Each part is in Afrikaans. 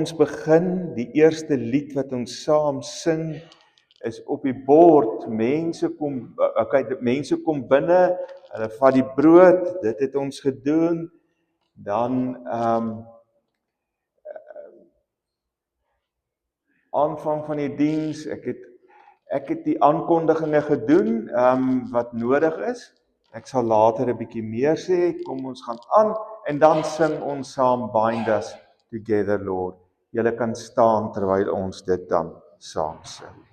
Ons begin, die eerste lied wat ons saam sing, is op die bord. Mense kom binne, hulle vat die brood, dit het ons gedoen. Dan aanvang van die diens, ek het die aankondigings gedoen wat nodig is. Ek sal later 'n bietjie meer sê. Kom ons gaan aan en dan sing ons saam Bind Us Together, Lord. Julle kan staan terwyl ons dit dan saam sing.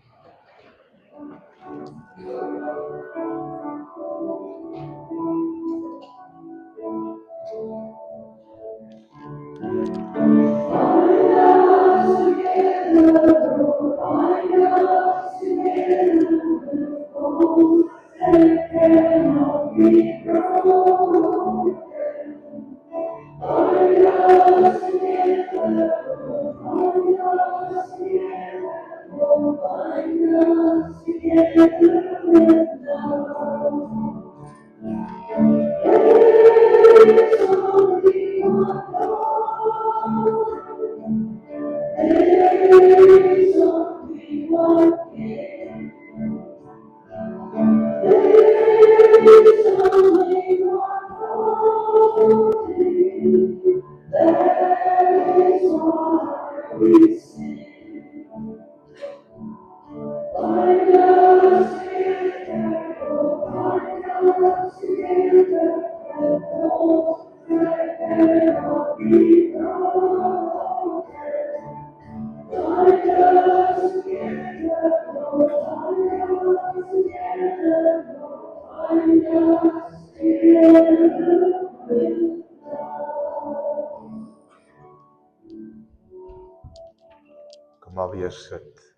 Kom maar weer sit.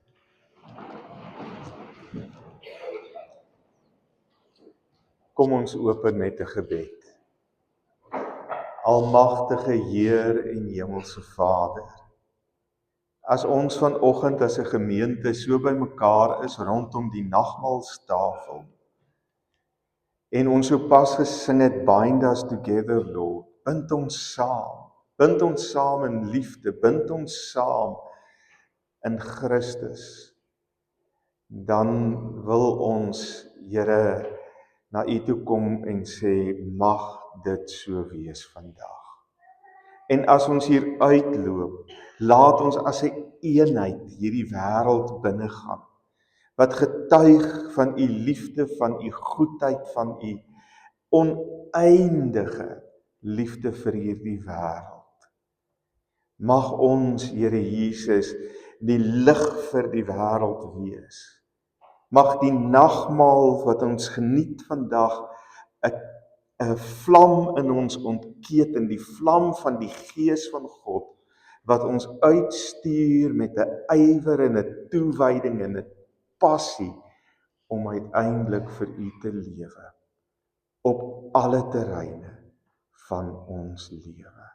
Kom ons open met 'n gebed. Almagtige Heer en Hemelse Vader, as ons vanoggend as 'n gemeente so bymekaar is rondom die nagmaalstafel en ons sopas gesing het Bind Us Together, Lord, bind ons saam in liefde, bind ons saam in Christus, dan wil ons, Here, na U toe kom en sê, mag dit so wees vandag. En as ons hier uitloop, laat ons as 'n eenheid hierdie wêreld binnegaan, wat getuig van U liefde, van U goedheid, van U oneindige liefde vir hierdie wêreld. Mag ons, Here Jesus, die lig vir die wêreld wees. Mag die nagmaal wat ons geniet vandag 'n vlam in ons ontketen, die vlam van die Gees van God, wat ons uitstuur met 'n ywer en 'n toewyding en 'n passie om uiteindelik vir U te lewe op alle terreine van ons lewe.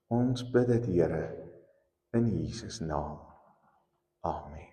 Ons bid dit, Here, in Jesus naam. Amen.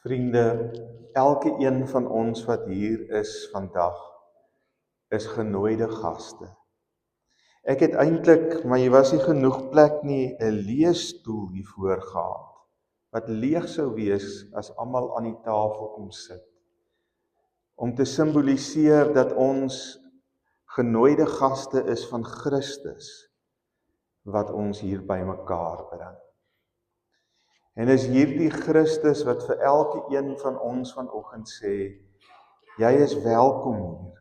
Vriende, elke een van ons wat hier is vandag, is genooide gaste. Ek het eintlik, maar hier was nie genoeg plek nie, 'n leesstoel hiervoor gehad, wat leeg sou wees as almal aan die tafel kom sit, om te simboliseer dat ons genooide gaste is van Christus, wat ons hier by mekaar bring. En is hierdie Christus wat vir elke een van ons vanoggend sê, jy is welkom hier.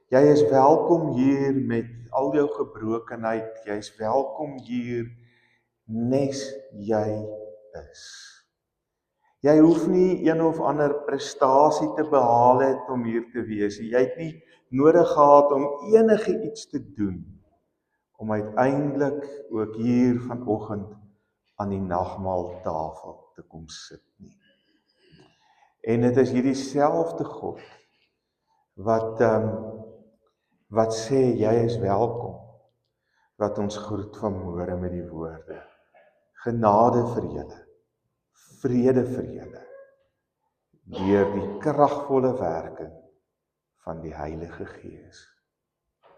Jy is welkom hier met al jou gebrokenheid, jy is welkom hier nes jy is. Jy hoef nie een of ander prestasie te behaal het om hier te wees. Jy het nie nodig gehad om enige iets te doen, om uiteindelik ook hier vanoggend aan die nagmaaltafel te kom sit nie. En dit is hierdie selfde God wat sê jy is welkom, wat ons groet vanmôre met die woorde: genade vir julle, vrede vir julle, deur die kragvolle werking van die Heilige Gees.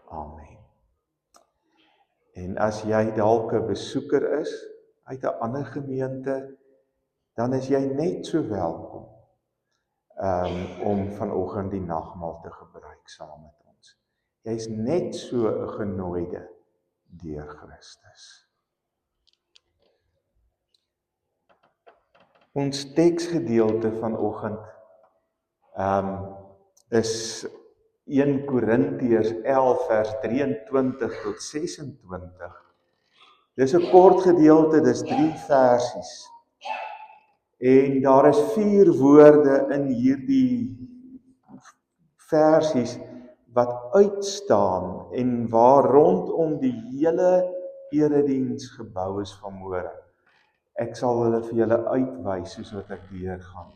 Amen. En as jy dalk 'n besoeker is uit 'n ander gemeente, dan is jy net so welkom om vanoggend die nagmaal te gebruik saam met ons. Jy's net so 'n genooide deur Christus. Ons teksgedeelte vanoggend is 1 Korintiërs 11 vers 23 tot 26. Dis 'n kort gedeelte, dis 3 versies. En daar is 4 woorde in hierdie versies wat uitstaan en waar rondom die hele erediens gebou is vanmôre. Ek sal hulle vir julle uitwys soos wat ek deurgaan.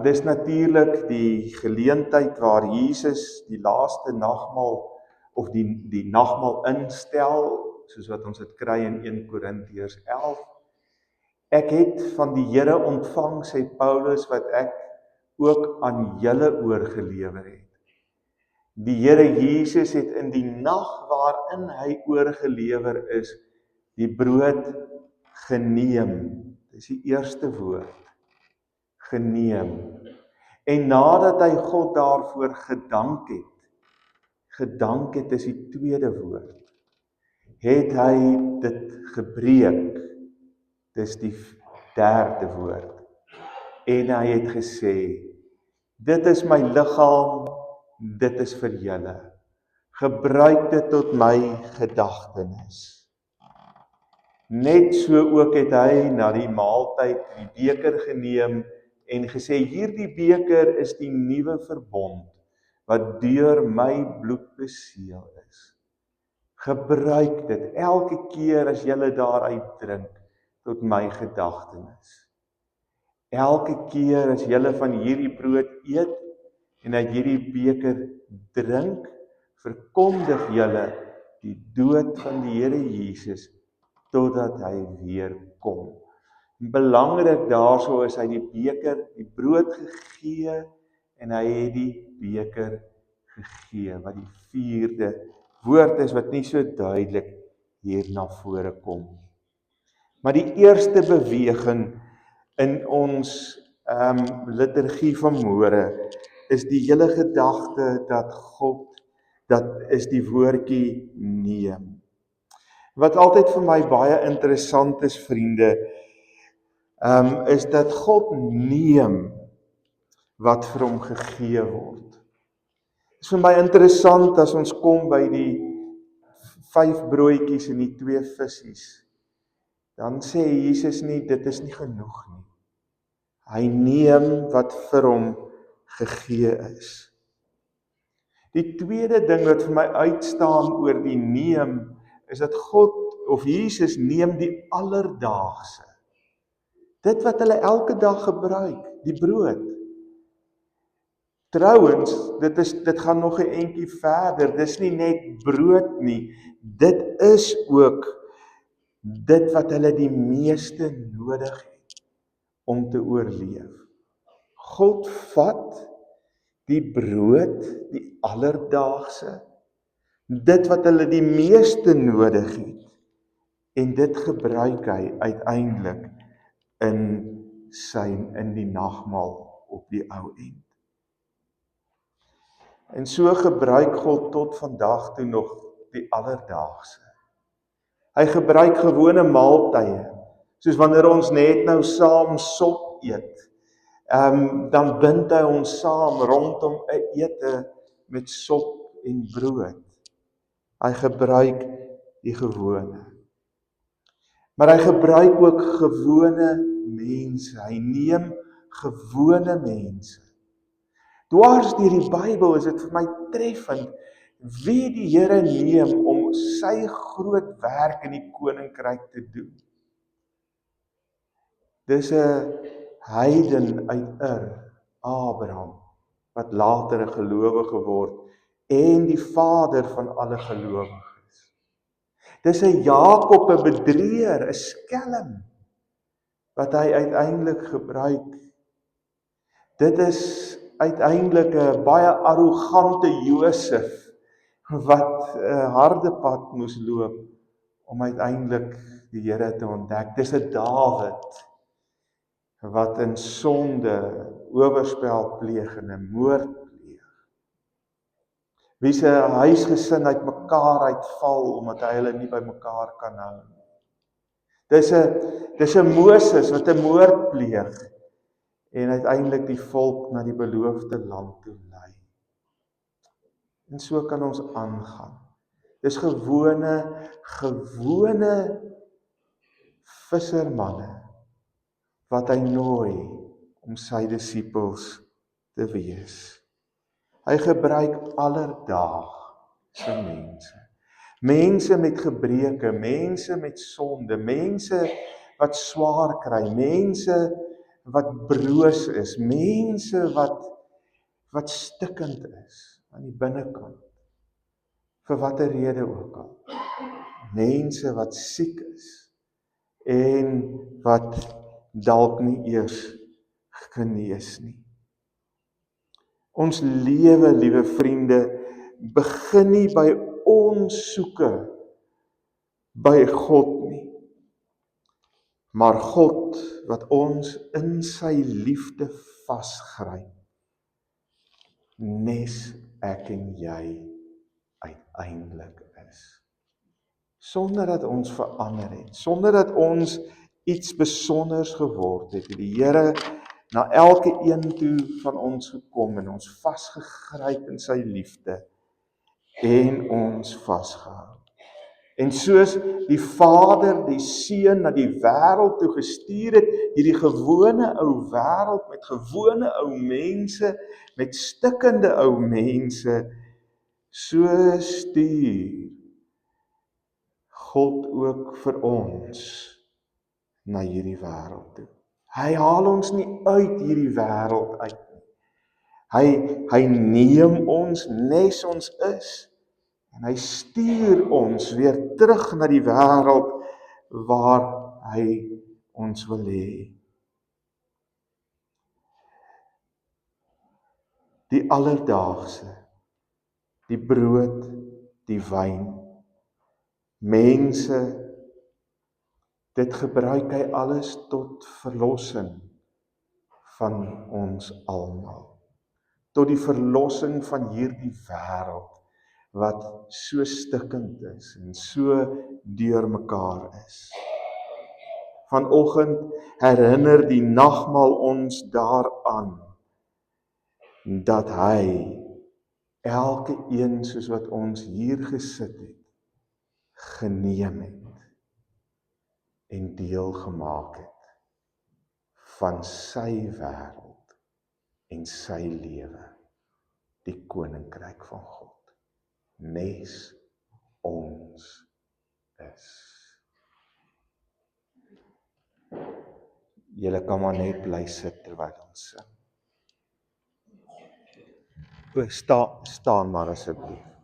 Dis natuurlik die geleentheid waar Jesus die laaste nagmaal of die nagmaal instel, soos wat ons dit kry in 1 Korintiërs 11. Ek het van die Here ontvang, sê Paulus, wat ek ook aan julle oorgelewer het. Die Here Jesus het in die nag waarin hy oorgelewer is, die brood geneem. Dis die eerste woord. Geneem. En nadat hy God daarvoor gedank het is die tweede woord, het hy dit gebreek. Dis die derde woord. En hy het gesê, dit is my liggaam, dit is vir julle. Gebruik dit tot my gedagtenis. Net so ook het hy na die maaltyd die beker geneem en gesê, hierdie beker is die nuwe verbond, wat deur my bloed beseël is. Gebruik dit elke keer as julle daaruit drink, tot my gedagtenis. Elke keer as julle van hierdie brood eet en uit hierdie beker drink, verkondig julle die dood van die Here Jesus totdat hy weer kom. Belangrik daarso is hy die beker, die brood gegee en hy het die beker gegee, wat die vierde woord is wat nie so duidelik hier na vore kom nie. Maar die eerste beweging in ons liturgie van môre is die hele gedagte dat God, dat is die woordjie neem. Wat altyd vir my baie interessant is, vriende, is dat God neem wat vir hom gegee word. Dit is vir my interessant as ons kom by die 5 broodjies en die 2 visse. Dan sê Jesus nie, dit is nie genoeg nie. Hy neem wat vir hom gegee is. Die tweede ding wat vir my uitstaan oor die neem, is dat God of Jesus neem die alledaagse. Dit wat hulle elke dag gebruik, die brood. Trouwens, dit gaan nog 'n entjie verder, dis nie net brood nie, dit is ook dit wat hulle die meeste nodig het. om te oorleef. God vat die brood, die alledaagse, dit wat hulle die meeste nodig het, en dit gebruik hy uiteindelik in die nagmaal op die ou end. En so gebruik God tot vandag toe nog die alledaagse. Hy gebruik gewone maaltye, soos wanneer ons net nou saam sop eet, dan bind hy ons saam rondom 'n ete met sop en brood. Hy gebruik die gewone. Maar hy gebruik ook gewone mense. Hy neem gewone mense. Dwars deur die Bybel is dit vir my treffend wie die Here neem om sy groot werk in die koninkryk te doen. Dis 'n heiden uit Abraham, wat later 'n gelowige word en die vader van alle gelowiges. Dis 'n Jakob, 'n bedrieër, 'n skelm, wat hy uiteindelik gebruik. Dit is uiteindelik 'n baie arrogante Josef, wat 'n harde pad moes loop, om uiteindelik die Here te ontdek. Dis 'n Dawid, wat in sonde oorspel pleeg en 'n moord pleeg. Wie se huisgesin uitmekaar uitval, omdat hy hulle nie by mekaar kan hou. Dis 'n Moses wat 'n moord pleeg, en uiteindelik die volk na die beloofde land toe lei. En so kan ons aangaan. Dis gewone vissermanne, wat hy nooi om sy disippels te wees. Hy gebruik alledaagse mense. Mense met gebreke, mense met sonde, mense wat swaar kry, mense wat broos is, mense wat stikkend is aan die binnekant, vir watter rede ook al. Mense wat siek is, en wat dalk nie eers genees nie. Ons lewe, liewe vriende, begin nie by ons soeke by God nie, maar God wat ons in sy liefde vasgryp, nes ek en jy uiteindelik is. Sonder dat ons verander het, sonder dat ons iets besonders geword het die Here na elke een toe van ons gekom en ons vasgegryp in sy liefde en ons vasgehou. En soos die Vader die Seun na die wêreld toe gestuur het, hierdie gewone ou wêreld met gewone ou mense, met stikkende ou mense, so stuur God ook vir ons na hierdie wêreld toe. Hy haal ons nie uit hierdie wêreld uit nie. Hy neem ons nes ons is, en hy stuur ons weer terug na die wêreld waar hy ons wil hê. Die alledaagse, die brood, die wyn, mense, dit gebruik hy alles tot verlossing van ons almal. Tot die verlossing van hierdie wêreld, wat so stikkend is en so deurmekaar is. Vanoggend herinner die nagmaal ons daaraan, dat hy elke een soos wat ons hier gesit het, geneem het en deel gemaak het van sy wêreld en sy lewe, die koninkryk van God, nes ons is. Julle kan maar net bly sit terwyl ons sing. Staan maar asseblief.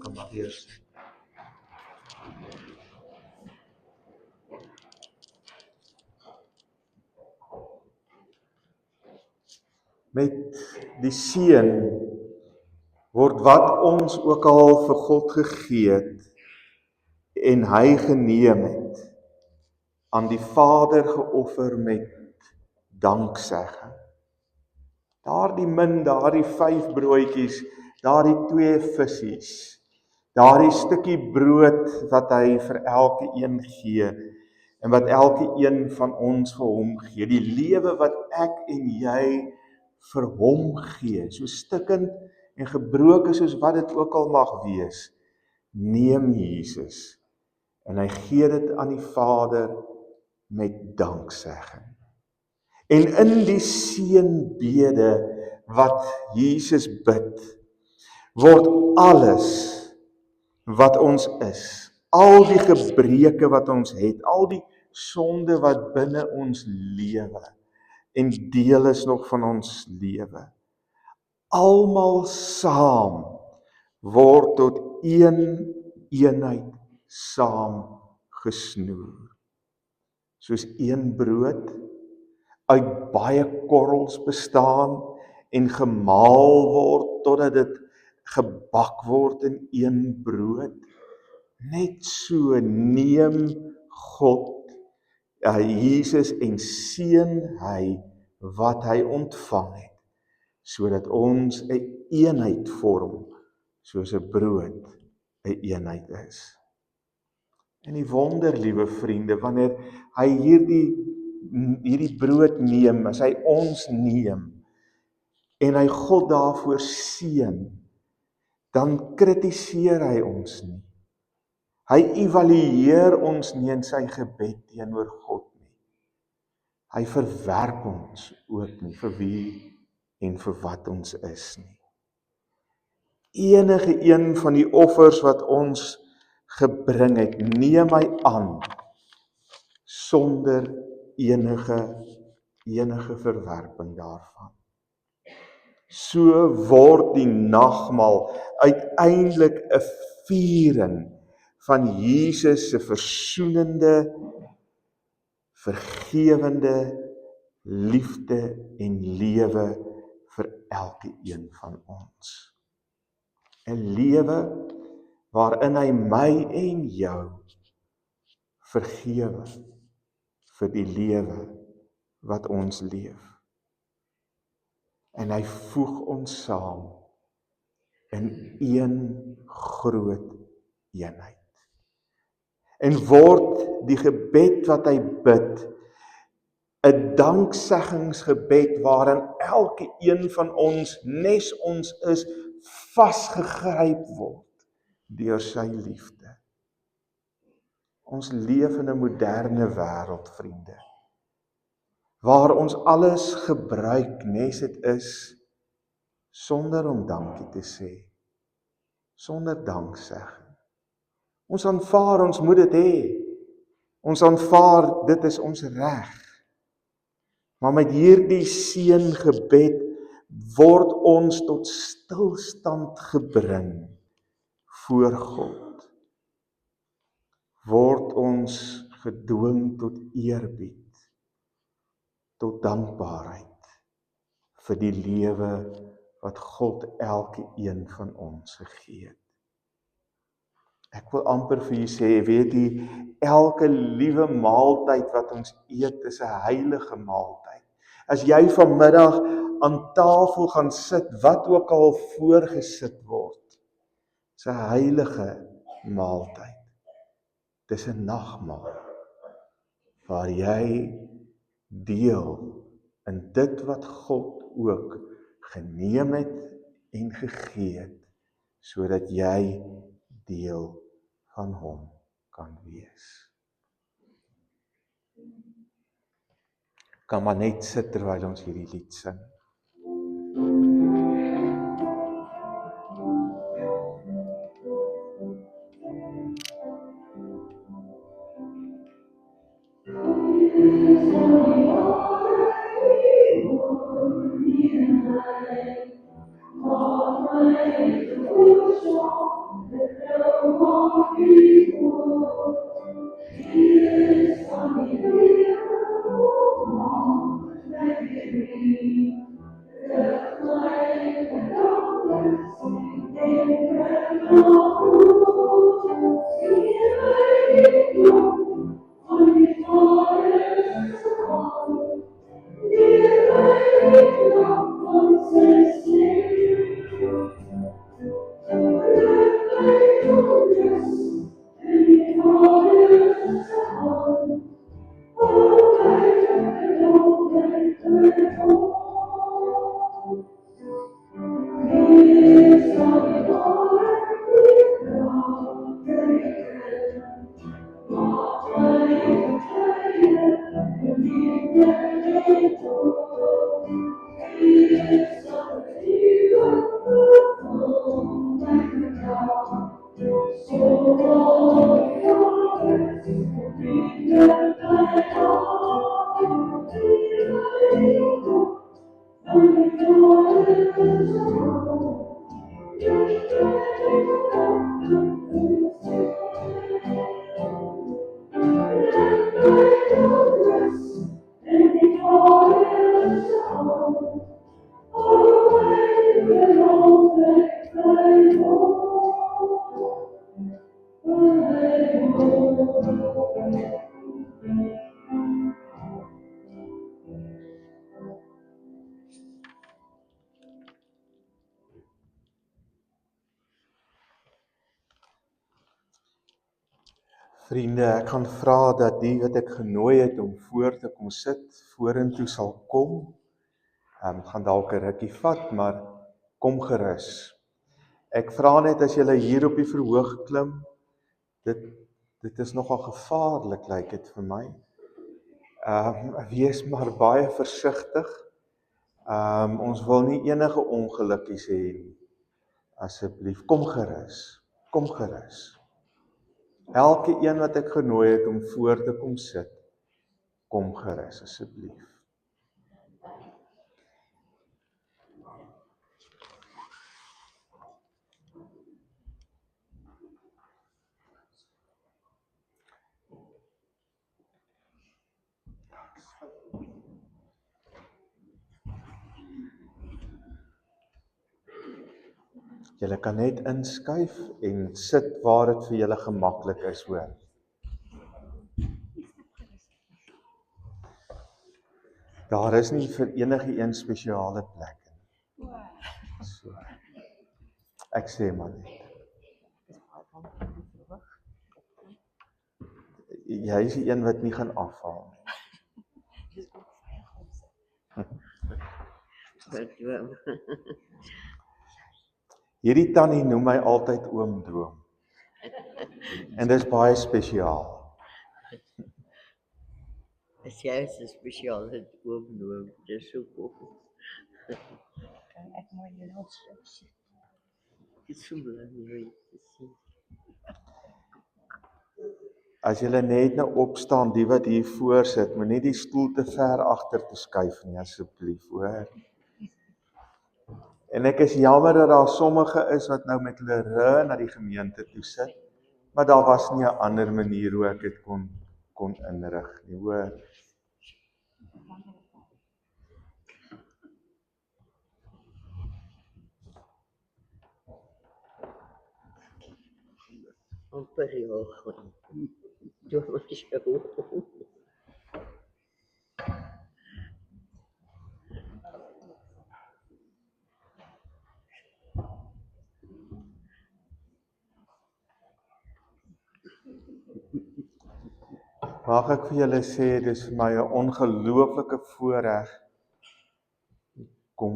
Kom maar eers. Met die seën word wat ons ook al vir God gegee het en hy geneem het, aan die Vader geoffer met danksegging. Daardie daardie 5 broodjies, daardie 2 visies, daardie stukkie brood wat hy vir elke een gee, en wat elke een van ons vir hom gee, die lewe wat ek en jy vir hom gee, so stikkend en gebroken soos wat dit ook al mag wees, neem Jesus, en hy gee dit aan die Vader met danksegging. En in die seënbede wat Jesus bid, word alles wat ons is, al die gebreke wat ons het, al die sonde wat binne ons lewe, en deel is nog van ons lewe, almal saam word tot een eenheid saam gesnoer. Soos een brood uit baie korrels bestaan en gemaal word totdat dit gebak word in een brood. Net so neem God, Jesus, en seën hy wat hy ontvang het, sodat ons 'n eenheid vorm, soos 'n brood 'n eenheid is. En die wonder, liewe vriende, wanneer hy hierdie brood neem, as hy ons neem, en hy God daarvoor seën, dan kritiseer hy ons nie. Hy evalueer ons nie in sy gebed teenoor God nie. Hy verwerp ons ook nie vir wie en vir wat ons is nie. Enige een van die offers wat ons gebring het, neem hy aan, sonder enige verwerping daarvan. So word die nagmaal uiteindelik 'n viering van Jesus se versoenende, vergewende liefde en lewe vir elke een van ons. 'n lewe waarin hy my en jou vergewe vir die lewe wat ons leef. En hy voeg ons saam in een groot eenheid. En word die gebed wat hy bid 'n dankseggingsgebed waarin elke een van ons, nes ons is, vasgegryp word deur sy liefde. Ons leef in 'n moderne wêreld, vriende, waar ons alles gebruik, nes dit is, sonder om dankie te sê, sonder danksegging. Ons aanvaar, ons moet dit hê. Ons aanvaar, dit is ons reg. Maar met hierdie seëngebed word ons tot stilstand gebring voor God. Word ons gedwing tot eerbied, tot dankbaarheid vir die lewe wat God elke een van ons gegee het. Ek wil amper vir u sê, weet u, elke liewe maaltyd wat ons eet is 'n heilige maaltyd. As jy vanmiddag aan tafel gaan sit, wat ook al voorgesit word, is 'n heilige maaltyd. Dis 'n nagmaal waar jy deel in dit wat God ook geneem het en gegee het, sodat jy deel van hom kan wees. Kan maar net sit terwyl ons hierdie lied sing. Vriende, ek gaan vra dat die wat ek genooi het om voor te kom sit, vorentoe sal kom. Het gaan dalk 'n rukkie vat, maar kom gerus. Ek vra net as julle hier op die verhoog klim, dit is nogal gevaarlik, lyk dit vir my. Wees maar baie versigtig. Ons wil nie enige ongelukkies hê nie. Asseblief, kom gerus. Kom gerus. Elke een wat ek genooi het om voor te kom sit, kom gerus asseblief. Julle kan net inskuif en sit waar dit vir julle gemaklik is, hoor. Daar is nie vir enige een spesiale plek nie. So. Ek sê maar net. Jy is die een wat nie gaan afhaal nie. Hierdie tannie noem my altyd oom Droom. En dis baie spesiaal. Jy is 'n spesiale oom, dis hoekom. Kan ek mooi julle opsluit sien? Dit is so belangrik te sien. As julle net nou opstaan, die wat hier voor sit, moenie die stoel te ver agter toe skuif nie, asseblief, hoor. En ek is jammer dat daar sommige is wat nou met hulle rug na die gemeente toe sit, maar daar was nie 'n ander manier hoe ek dit kon inrig nie, hoor. Amper jou gewoon. Doe maar jou. Mag ek vir julle sê, dis vir my 'n ongelooflike voorreg. Kom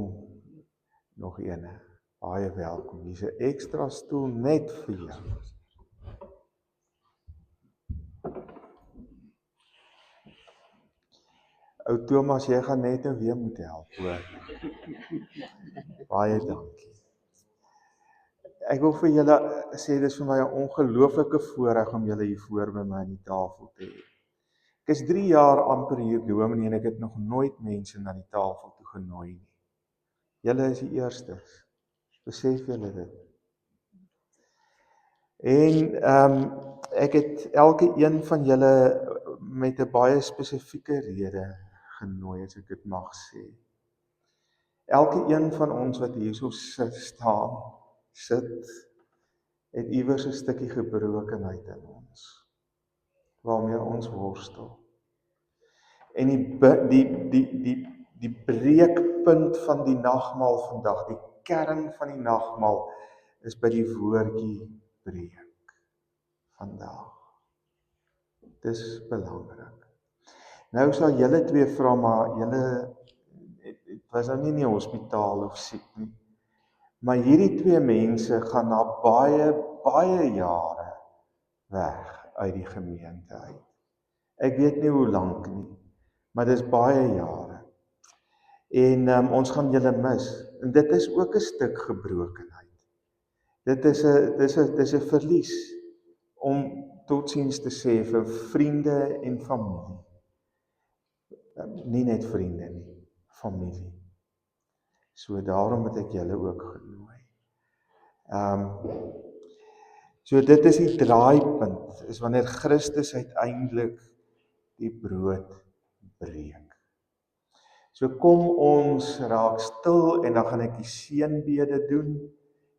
nog ene. Baie welkom. Hier's 'n ekstra stoel net vir jou. Ou Thomas, jy gaan net nou weer moet help, hoor. Baie dankie. Ek wil vir julle sê, dis vir my 'n ongelooflike voorreg om julle hier voor by my aan die tafel te hê. Ek is 3 jaar amper hier dominee en ek het nog nooit mense na die tafel toe genooi nie. Julle is die eerstes. Besef julle dit? En ek het elke een van julle met 'n baie spesifieke rede genooi, as ek dit mag sê. Elke een van ons wat hierso sit, het iewers 'n stukkie gebrokenheid in ons, waarmee ons worstel. En die breekpunt van die nagmaal vandag, die kern van die nagmaal, is by die woordjie breek. Vandag. Dis belangrik. Nou sal julle twee vra, maar julle het was nou nie in die hospitaal of siek nie. Maar hierdie twee mense gaan na baie jare weg uit die gemeente uit. Ek weet nie hoe lank nie, maar dis baie jare. En ons gaan julle mis. En dit is ook 'n stuk gebrokenheid. Dit is 'n verlies om totsiens te sê vir vriende en familie. Nie net vriende nie, familie. So daarom het ek julle ook genooi. So dit is die draaipunt, is wanneer Christus uiteindelik die brood breek. So kom ons raak stil en dan gaan ek die seënbede doen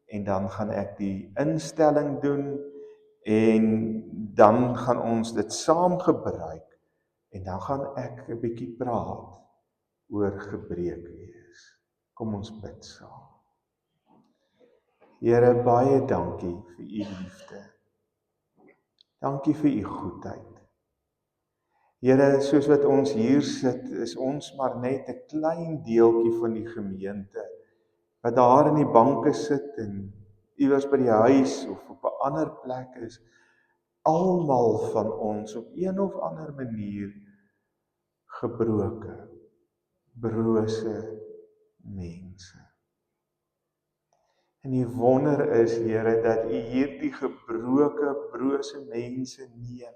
en dan gaan ek die instelling doen en dan gaan ons dit saam gebruik en dan gaan ek 'n bietjie praat oor gebreek wees. Kom ons bid saam. Here, baie dankie vir u liefde. Dankie vir u goedheid. Here, soos wat ons hier sit, is ons maar net 'n klein deeltjie van die gemeente wat daar in die banke sit en iewers by die huis of op 'n ander plek is. Almal van ons op een of ander manier gebroke, brose mense. En die wonder is, Here, dat u hierdie gebroke, brose mense neem.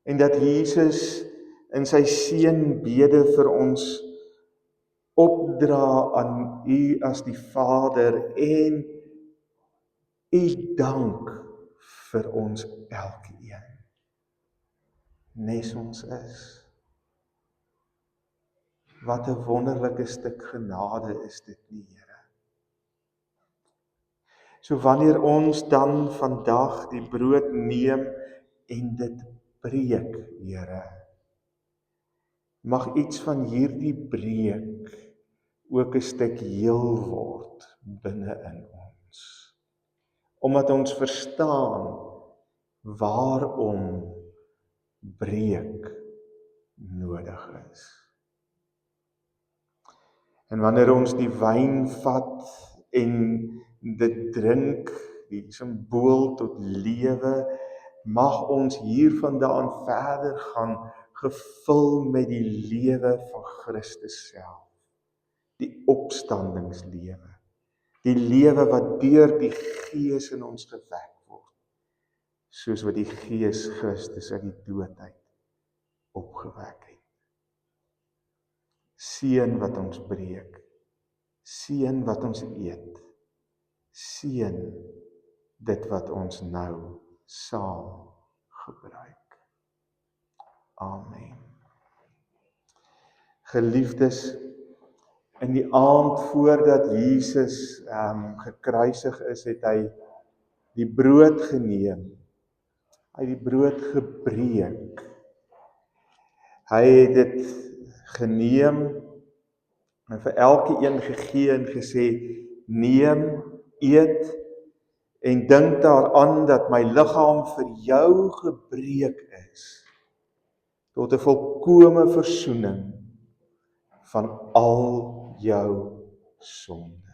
En dat Jesus in sy seënbede vir ons opdra aan u as die Vader en u dank vir ons elkeen. Nes ons is. Wat 'n wonderlike stuk genade is dit nie, Here. So wanneer ons dan vandag die brood neem en dit breek, Here, mag iets van hierdie breek ook 'n stuk heel word binne in ons. Omdat ons verstaan waarom breek nodig is. En wanneer ons die wyn vat en dit drink, die simbool tot lewe, mag ons hiervandaan verder gaan gevul met die lewe van Christus self, die opstandingslewe, die lewe wat deur die Gees in ons gewek word, soos wat die Gees Christus uit die dood uit opgewek het. Seën wat ons breek, seën wat ons eet, seën dit wat ons nou saam gebruik. Amen. Geliefdes, in die aand voordat Jesus gekruisig is, het hy die brood geneem. Hy het die brood gebreek. Hy het dit geneem en vir elke een gegee en gesê, neem, eet en dink daaraan dat my liggaam vir jou gebreek is tot 'n volkome versoening van al jou sonde.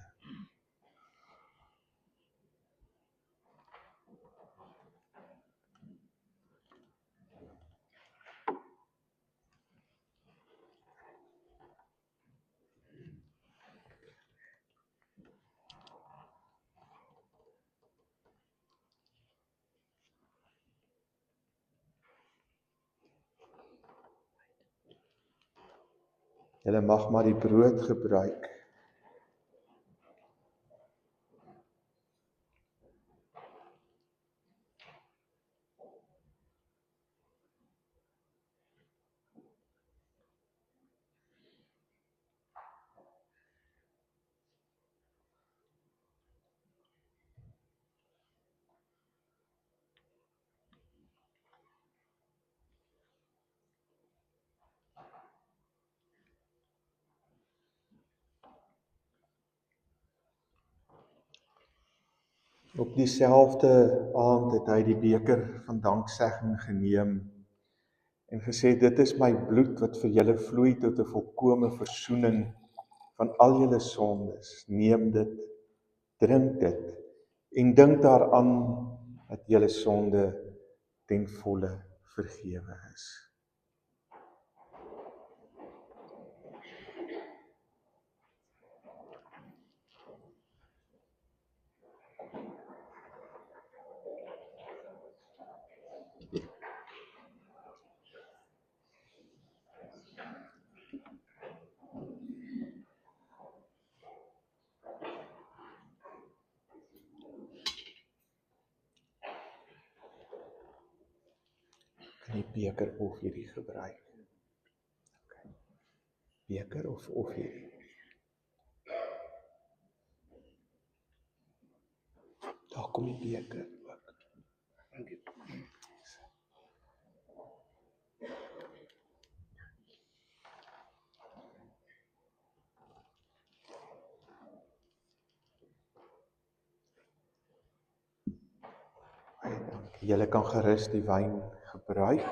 Julle mag maar die brood gebruik. Op dieselfde aand het hy die beker van danksegging geneem en gesê, dit is my bloed wat vir julle vloei tot 'n volkome versoening van al julle sondes. Neem dit, drink dit en dink daaraan dat julle sonde ten volle vergewe is. Kan die beker of hierdie gebruik? Okay. Beker of hierdie? Daar kom die beker ook. Dankie. Julle kan gerus die wyn gebruik.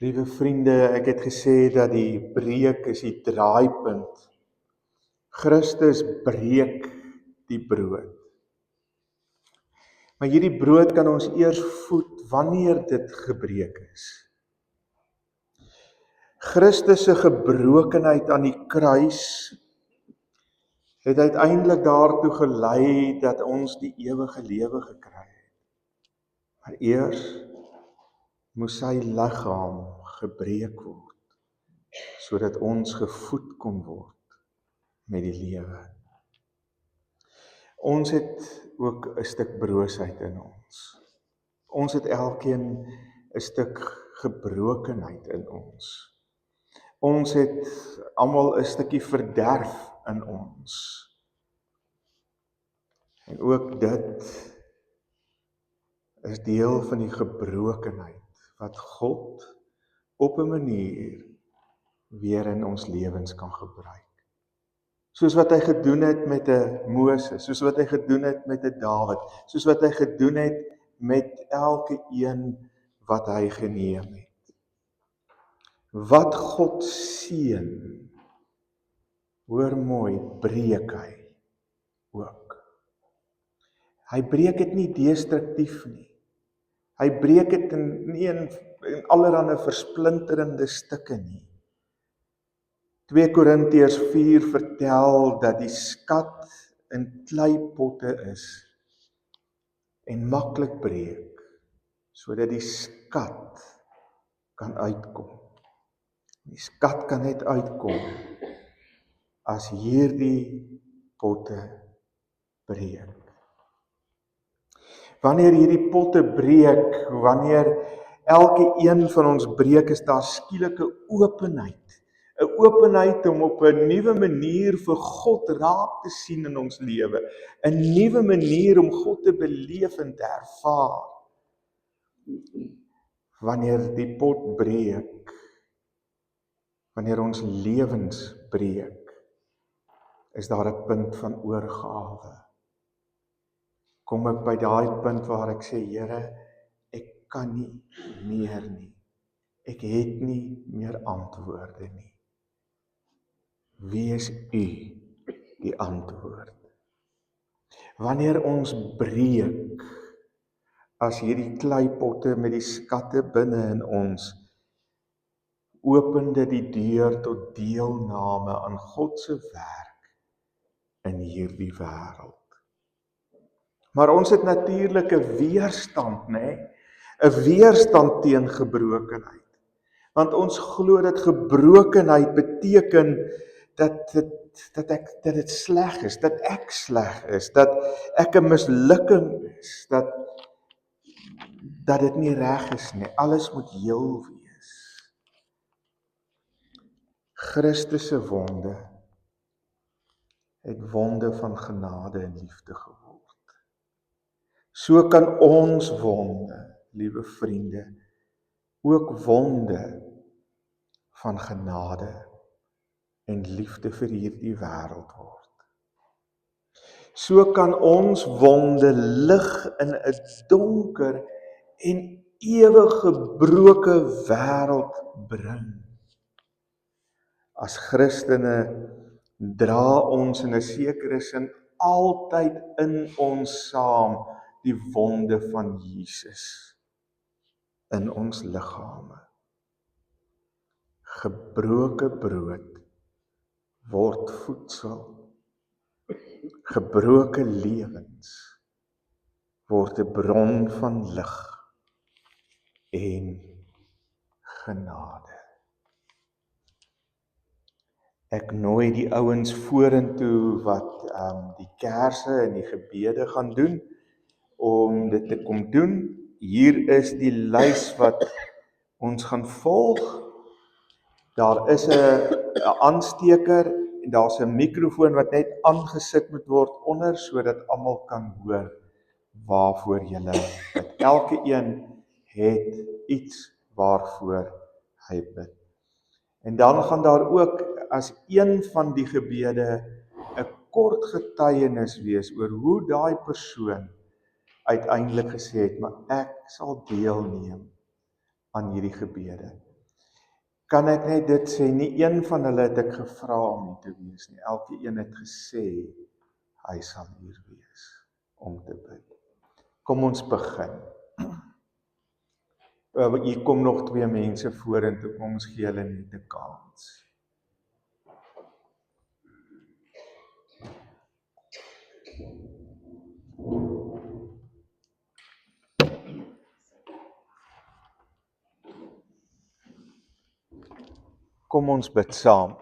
Liewe vriende, ek het gesê dat die breek is die draaipunt. Christus breek die brood. Maar hierdie brood kan ons eers voed wanneer dit gebreek is. Christus se gebrokenheid aan die kruis het uiteindelik daartoe gelei dat ons die ewige lewe gekry het. Maar eers moes sy liggaam gebreek word, sodat ons gevoed kon word met die lewe. Ons het ook 'n stuk broosheid in ons. Ons het elkeen 'n stuk gebrokenheid in ons. Ons het almal 'n stukkie verderf in ons. En ook dit is deel van die gebrokenheid wat God op 'n manier weer in ons lewens kan gebruik. Soos wat hy gedoen het met 'n Moses, soos wat hy gedoen het met 'n Dawid, soos wat hy gedoen het met elke een wat hy geneem het. Wat God seën, hoor mooi, breek hy ook. Hy breek dit nie destruktief nie. Hy breek dit nie in allerlei versplinterende stukke nie. 2 Korintiërs 4 vertel dat die skat in kleipotte is en maklik breek, sodat die skat kan uitkom. Die skat kan net uitkom as hierdie potte breek. Wanneer hierdie potte breek, wanneer elke een van ons breek, is daar skielike openheid. 'n Openheid om op 'n nuwe manier vir God raak te sien in ons lewe. 'n Nuwe manier om God te beleef en te ervaar. Wanneer die pot breek, wanneer ons lewens breek, is daar 'n punt van oorgawe. Kom ek by daai punt waar ek sê, Here, ek kan nie meer nie. Ek het nie meer antwoorde nie. Wie is U die antwoord? Wanneer ons breek, as hierdie kleipotte met die skatte binne in ons, open dit die deur tot deelname aan God se werk in hierdie wêreld. Maar ons het natuurlik 'n weerstand, né? 'n weerstand teen gebrokenheid. Want ons glo dat gebrokenheid beteken dat dit sleg is, dat ek sleg is, dat ek 'n mislukking is, dat dit nie reg is nie. Alles moet heel wees. Christus se wonde het wonde van genade en liefde geword. So kan ons wonde, liewe vriende, ook wonde van genade en liefde vir hierdie wêreld word. So kan ons wonde lig in 'n donker en ewig gebroke wêreld bring. As Christene dra ons in 'n sekere sin altyd in ons saam die wonde van Jesus in ons liggame. Gebroke brood word voedsel. Gebroke lewens word 'n bron van lig en genade. Ek nooi die ouens vorentoe wat die kerse en die gebede gaan doen, om dit te kom doen. Hier is die lys wat ons gaan volg. Daar is 'n aansteker en daar's 'n mikrofoon wat net aangesit moet word onder, sodat almal kan hoor waarvoor julle bid. Elke een het iets waarvoor hy bid. En dan gaan daar ook as een van die gebede 'n kort getuienis wees oor hoe daai persoon uiteindelik gesê het, maar ek sal deelneem aan hierdie gebede. Kan ek net dit sê, nie een van hulle het ek gevra om hier te wees nie. Elke een het gesê, hy sal hier wees om te bid. Kom ons begin. Hier kom nog 2 mense vorentoe, kom ons gee hulle net 'n kans. Kom ons bid saam.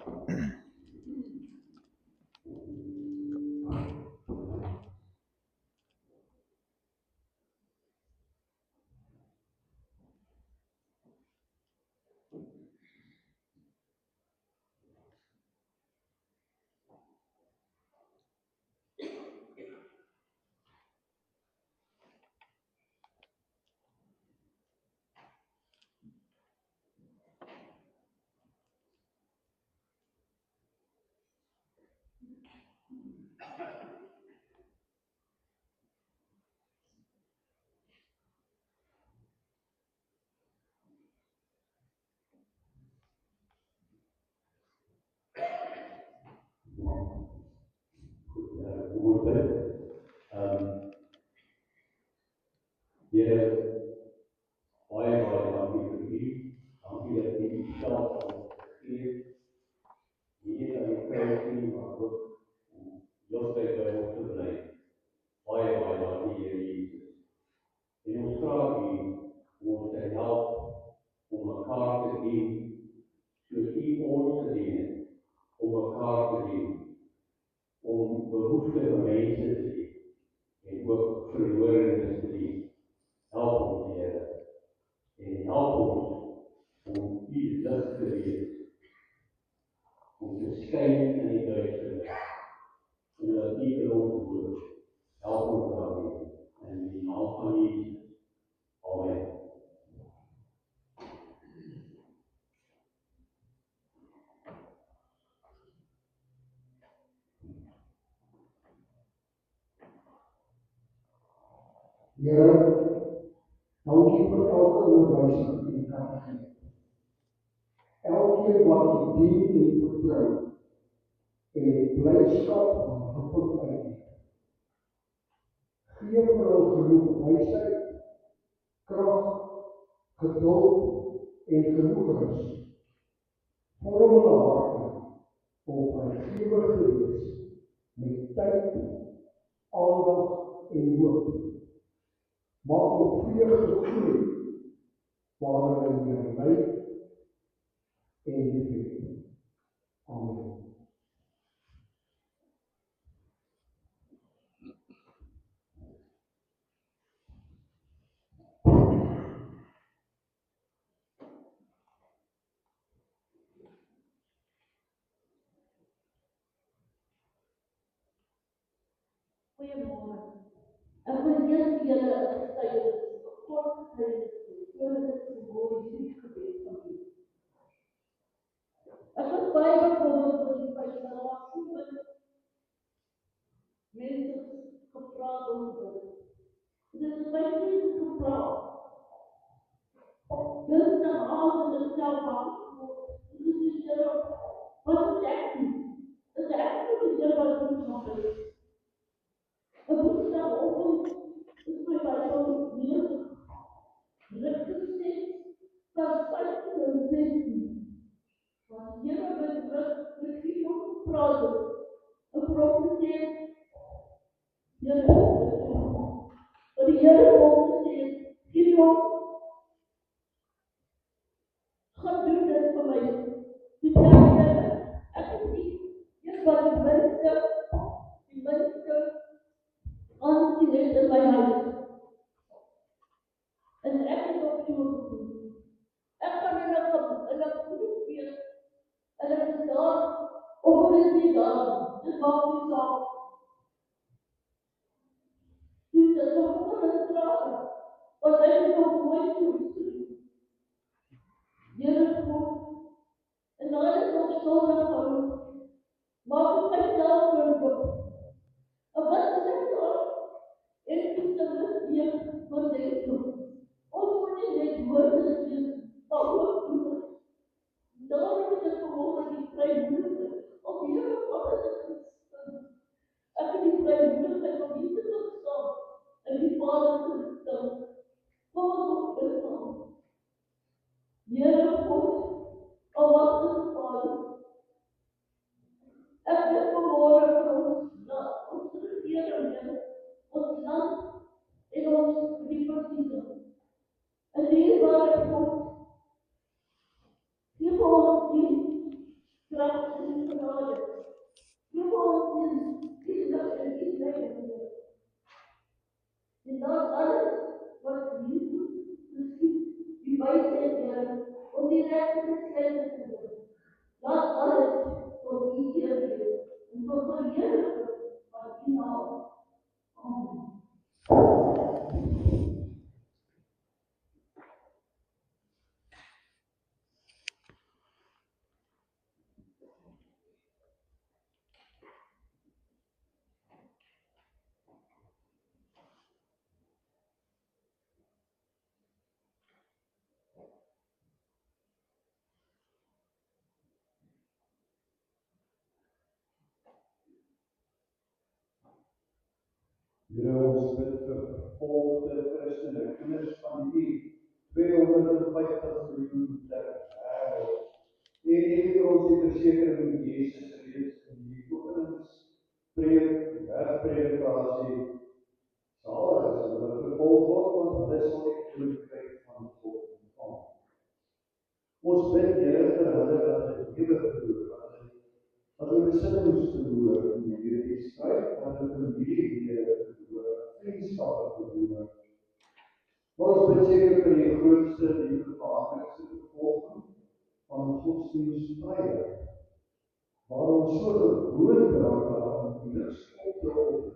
ons bid. Here, baie dankie vir u. Dankie dat u self aan ons gegee het. Nie net aan die kruis nie, maar ook om heeltyd by ons te bly. Baie dankie, Here Jesus. En ons vra u om ons te help om mekaar te dien, soos u ons gedien het, om mekaar te dien, om behoeftige mense te dien, en ook verlorenes te dien. Help ons, Here, en help ons om u lig te wees, om te skyn in die duisternis, omdat u in ons woon. Help ons daarmee, in die naam van Jesus. Amen. Here, dankie vir elke onderwysing wat u kan gee. Elkeen wat u dien en vertrou, en blydskap en vervuld uitleef. Gee vir hul genoeg wysheid, krag, geduld en genoeg rus. Vorm hulle harte om vrygewig te wees, met tyd, aandag en hoop. Maak op vreugde groei, waar hulle weer lei en liefhet. Amen. Goeiemôre. Ek wil eers vir julle 'n getuienis, 'n kort getuienis gee, voordat ek die woord gebed van u. Ek was baie bekommerd oor die feit dat daar soveel mense gepraat om te bid. Dit is baie mense gepraat. Dinsdagavond in self wakker. Dit is julle, wat is ek doen? Is ek moet die Here wat moet nog bid? Ek moet daaroor is my Bijbel meer rechtgezet dan 15. Want die Here met iemand gepraat het, 'n profeet, Here, wat die Here ook gesê, Gideon, gaan doen dit vir my. Die Here, ek het nie, eers wat die mense, aansien het in my huis. En ek het ook so gedoen. Ek gaan in 'n groep wees, en ek is daar, of ek is nie daar, dit maak nie saak. Dus dit is nog een straf, want ek is nog nooit toegestuurd. Here God, en dan is nog stildig gehou, maak ek myself verwip. En wat is ek daar? En toe sal weer wat ek doen. Ons moet nie net woorde wees, maar ook doen. Daarom is ek vanmorgen die vrymoedigheid, om Here God te gestaan. Ek het die vrymoedigheid om hier te staan, en die Vader te staan. Kom ons bid aan. Here God, almagtige Vader, ek bid vanmorgen vir ons regering, Here, ons land en ons die verkiezing. En dierbare God, gee ons die krag en die genade. Gee ons die lig en die leiding. En dan alles wat hier geskied, die wysheid, Here, om die regte besluite te doen. Laat alles tot u eer wees en tot verheerliking van u naam. Amen. Here ons bid vir vervolgde Christene, kinders van die 250 miljoen ter wêreld. Het ons die versekering met Jesus reeds in die openingspreek, wegpredikasie, salig is hulle vervolg word, want hulle sal die koninkryk van God ontvang. Ons bid Here vir hulle dat hulle lewe verloor, dat hulle besittings verloor in hierdie stryd, dat hulle familielede verloor, vriendskappe verloor. Maar ons bid seker vir die grootste, die gevaarlikste vervolging van godsdienstvryheid, waar ons so gewoond raak aan niks op te offer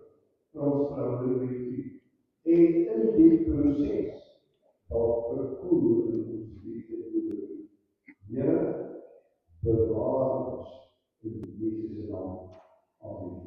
vir ons verhouding met U. En in die proses dalk verkoel in ons liefde vir U. Here, bewaar ons in Jesus' naam. Amen.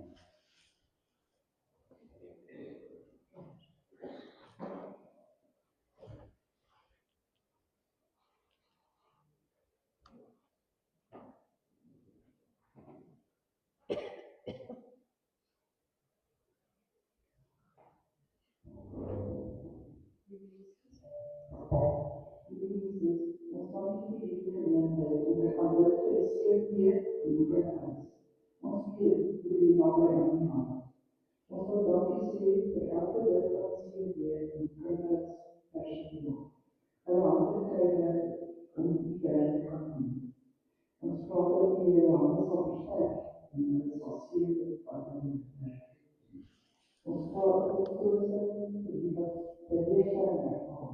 Ons wil dankie sê vir elke lid wat ons weer in kinders personeel. Hulle hande kry om die werk te kan doen. Ons vra dat U hulle hande sal versterk en hulle sal sien wat hulle werk. Ons vra dat die koerse die wat beweeging ervaar.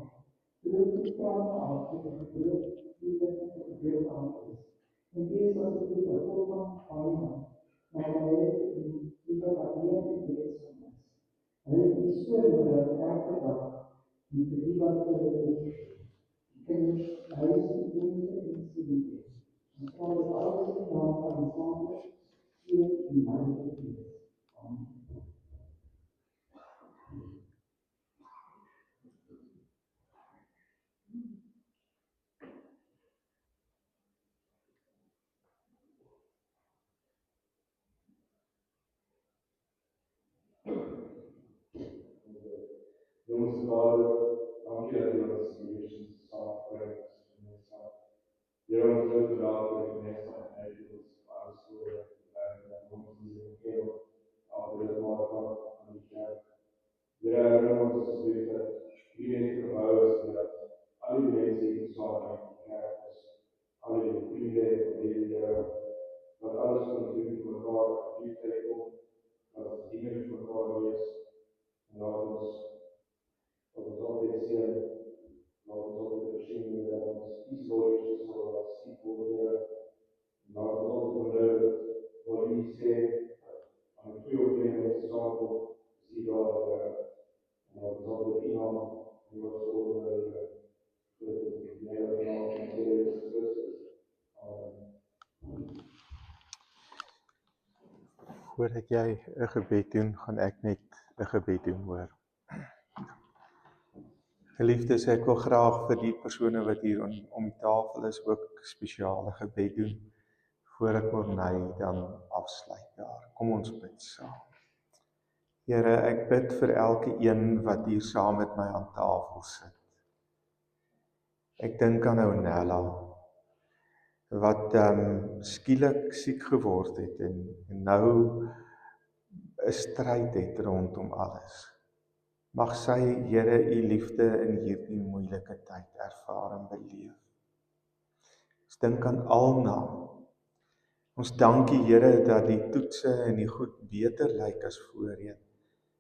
Geloof die trane af vir die geloof die gebeur aan is. En wees as die vervolging van U, maar hy die wat hier die wees van is. Hulle is so nodig elke dag die vir die wat die kinders huis en dienste en studie. Ons vra dit alles in die naam van die Vader, Seun en Heilige Gees. Amen. Jongens, dankie dat jy ons hier saam kry. Here, ons wil vandag vir die meeste van ons alles voor en ons die keel af die maar van die kerk. Here, herinner ons asseblief dat hierdie gebou is dat al die mense hier saam in die kerk is, al die vriende en die wat alles kan doen vir mekaar, liefde kom, dat ons dieners vir mekaar wees, en laat ons altyd sien, laat ons altyd versien, dat ons iets logisch is, wat siek word, laat ons altyd onthou, wat U sê, aan die 2 of 3 mense saamkom, is U daar, en laat ons altyd U naam, en wat so onthou, in die naam van Jesus Christus. Amen. Voordat jy 'n gebed doen, gaan ek net 'n gebed doen, hoor. Geliefdes, ek wil graag vir die persone wat hier om die tafel is, ook spesiale gebed doen, voor ek Morney dan afsluit daar. Kom ons bid saam. Here, ek bid vir elke een wat hier saam met my aan tafel sit. Ek dink aan Nella, wat skielik siek geword het en nou 'n stryd het rondom alles. Mag sy, Here, U liefde in hierdie moeilike tyd ervaar en beleef. Ons dink aan Alna. Ons dankie, Here, dat die toetse en die goed beter lyk as voorheen.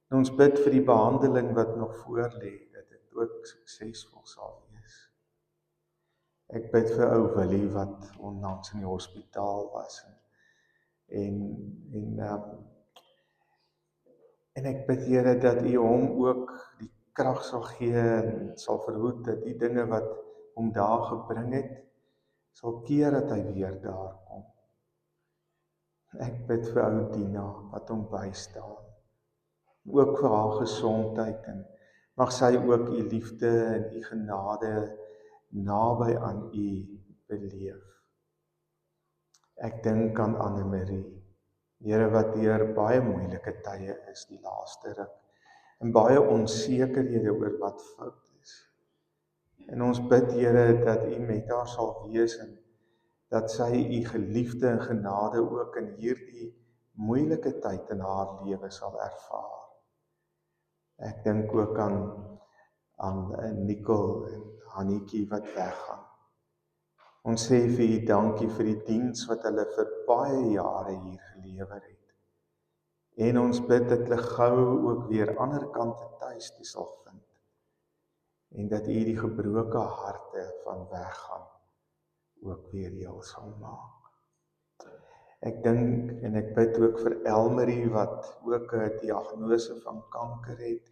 En ons bid vir die behandeling wat nog voor lê, dat dit ook suksesvol sal wees. Ek bid vir ou Willie wat onlangs in die hospitaal was en ek bid, Here, dat U hom ook die krag sal gee en sal verhoed dat die dinge wat hom daar gebring het, sal keer dat hy weer daar kom. Ek bid vir ou Dina wat hom bystaan, ook vir haar gesondheid en mag sy ook U liefde en U genade naby aan U beleef. Ek dink aan Anne Marie, Here, wat deur baie moeilike tye is die laaste ruk, en baie onsekerhede oor wat fout is. En ons bid, Here, dat U met haar sal wees en dat sy U geliefde en genade ook in hierdie moeilike tyd in haar lewe sal ervaar. Ek dink ook aan Nicole en Hannetjie wat weggaan. Ons sê vir U dankie vir die diens wat hulle vir baie jare hier gelewer het. En ons bid dat hulle gou ook weer ander kante tuis toe sal vind. En dat U die gebroke harte van weggaan ook weer heel sal maak. Ek dink en ek bid ook vir Elmarie wat ook 'n diagnose van kanker het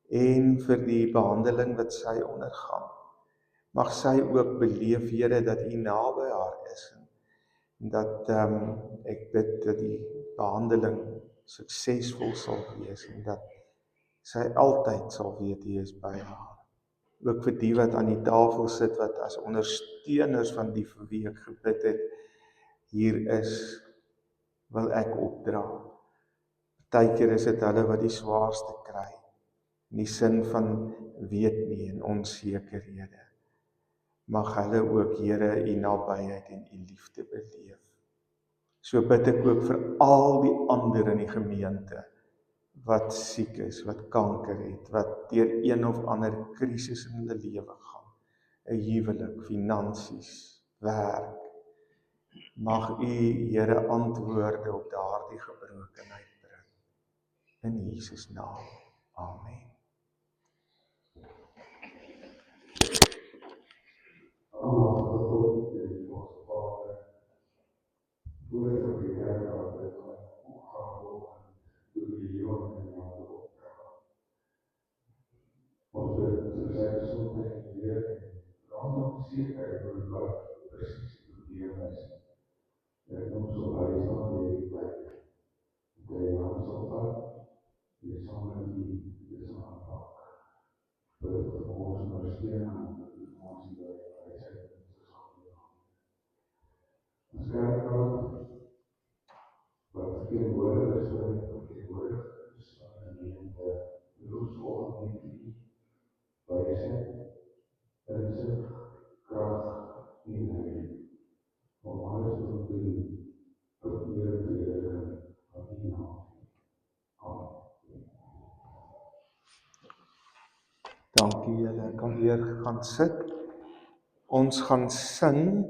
en vir die behandeling wat sy ondergaan. Mag sy ook beleef, Here, dat U naby haar is en dat ek bid dat die behandeling suksesvol sal wees en dat sy altyd sal weet U is by haar. Ook vir die wat aan die tafel sit, wat as ondersteuners van die vir wie ek gebid het, hier is, wil ek opdra. Partykeer is dit hulle wat die swaarste kry, in die sin van weet nie en onsekerhede. Mag hulle ook, Here, U nabyheid en U liefde beleef. So bid ek ook vir al die ander in die gemeente, wat siek is, wat kanker het, wat deur een of ander krisis in hulle lewe gaan. 'n huwelik, finansies, werk. Mag U, Here, antwoorde op daardie gebrokenheid bring. In Jesus naam. Amen. Dankie julle, kan weer gaan sit. Ons gaan sing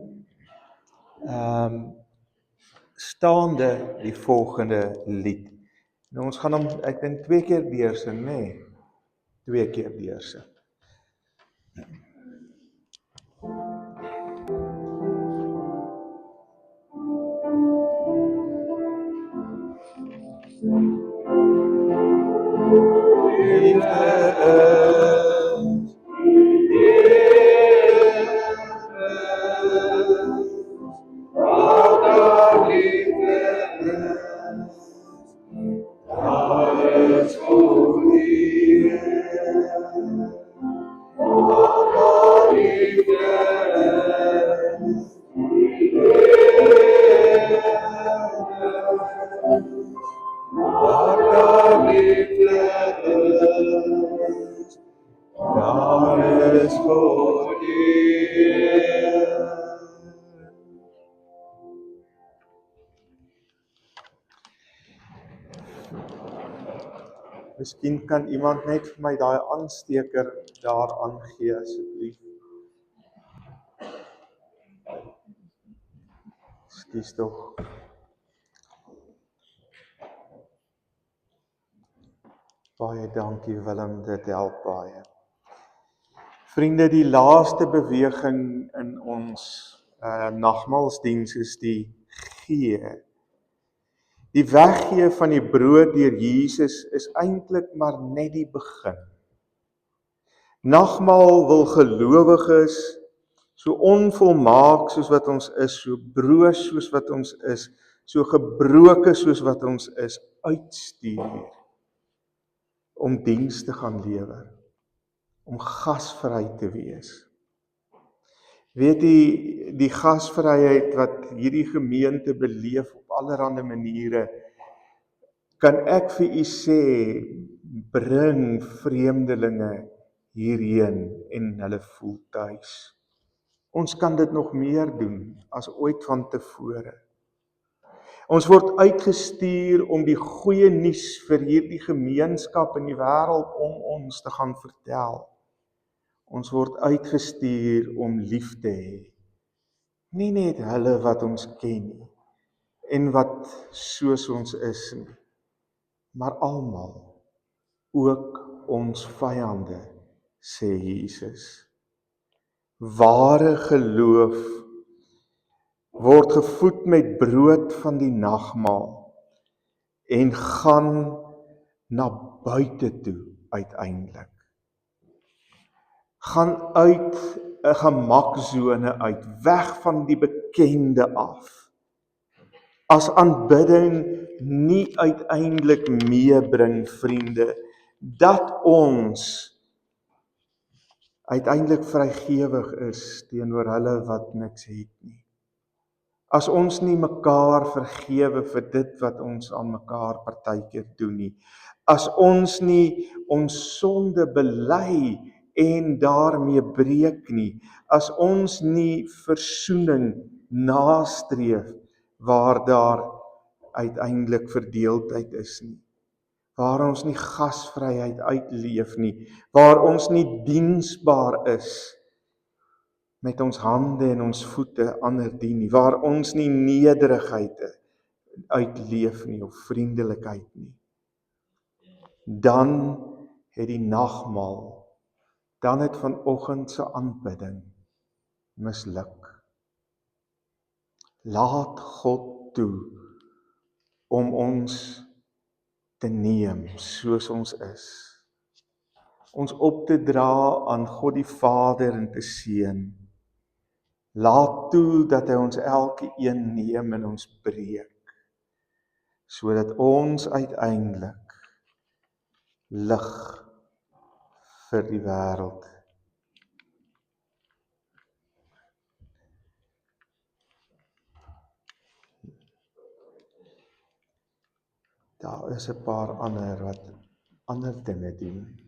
staande die volgende lied. Nou ons gaan hom, ek dink 2 keer deursing, nê? 2 keer deursing. Miskien kan iemand net vir my daai aansteker daar aangee asseblief. Skus tog. Baie dankie Willem, dit help baie. Vriende, die laaste beweging in ons nagmaalsdiens is die gee. Die weggee van die brood deur Jesus is eintlik maar net die begin. Nagmaal wil gelowiges, so onvolmaak soos wat ons is, so broos soos wat ons is, so gebroke soos wat ons is, uitstuur om diens te gaan lewer, om gasvry te wees. Weet jy, die gasvryheid wat hierdie gemeente beleef op allerlei maniere, kan ek vir u sê, bring vreemdelinge hierheen en hulle voel tuis. Ons kan dit nog meer doen as ooit van tevore. Ons word uitgestuur om die goeie nuus vir hierdie gemeenskap in die wêreld om ons te gaan vertel. Ons word uitgestuur om lief te hê. Nie net hulle wat ons ken nie, en wat soos ons is nie, maar almal, ook ons vyande, sê Jesus. Ware geloof word gevoed met brood van die nagmaal en gaan na buite toe uiteindelik. Gaan uit 'n gemaksone uit, weg van die bekende af. As aanbidding nie uiteindelik meebring, vriende, dat ons uiteindelik vrygewig is teenoor hulle wat niks het nie. As ons nie mekaar vergewe vir dit wat ons aan mekaar partykeer doen nie. As ons nie ons sonde bely en daarmee breek nie. As ons nie versoening nastreef waar daar uiteindelik verdeeldheid is nie. Waar ons nie gasvryheid uitleef nie, waar ons nie diensbaar is met ons hande en ons voete ander dien nie, waar ons nie nederigheid uitleef nie of vriendelikheid nie. Dan het die nagmaal, dan het vanoggend se aanbidding misluk. Laat God toe om ons te neem soos ons is. Ons op te dra aan God die Vader en te seën. Laat toe dat hy ons elke een neem en ons breek, sodat ons uiteindelik lig vir die wêreld. Daar is 'n paar ander wat ander dinge doen.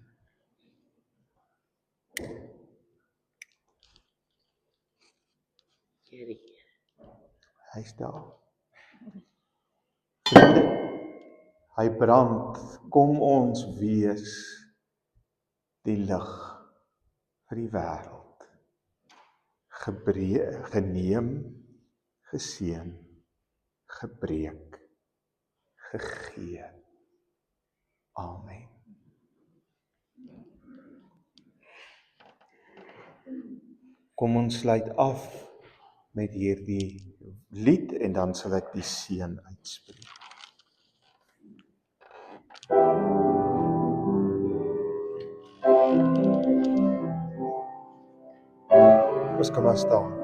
Hy's daar. Vriende, hy brand, kom ons wees die lig vir die wêreld. Geneem, geseën, gebreek, gegee. Amen. Kom ons sluit af met hierdie lied en dan sal ek die seën uitspreek. Ons kan maar staan.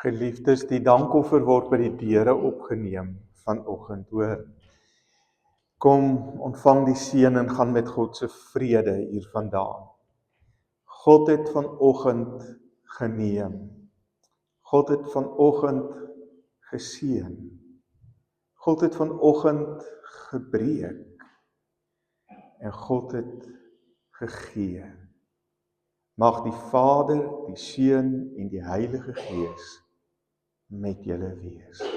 Geliefdes, die dankoffer word by die deure opgeneem vanoggend, hoor. Kom, ontvang die seën en gaan met God se vrede hier vandaan. God het vanoggend geneem. God het vanoggend geseën. God het vanoggend gebreek. En God het gegee. Mag die Vader, die Seun en die Heilige Gees met julle wees.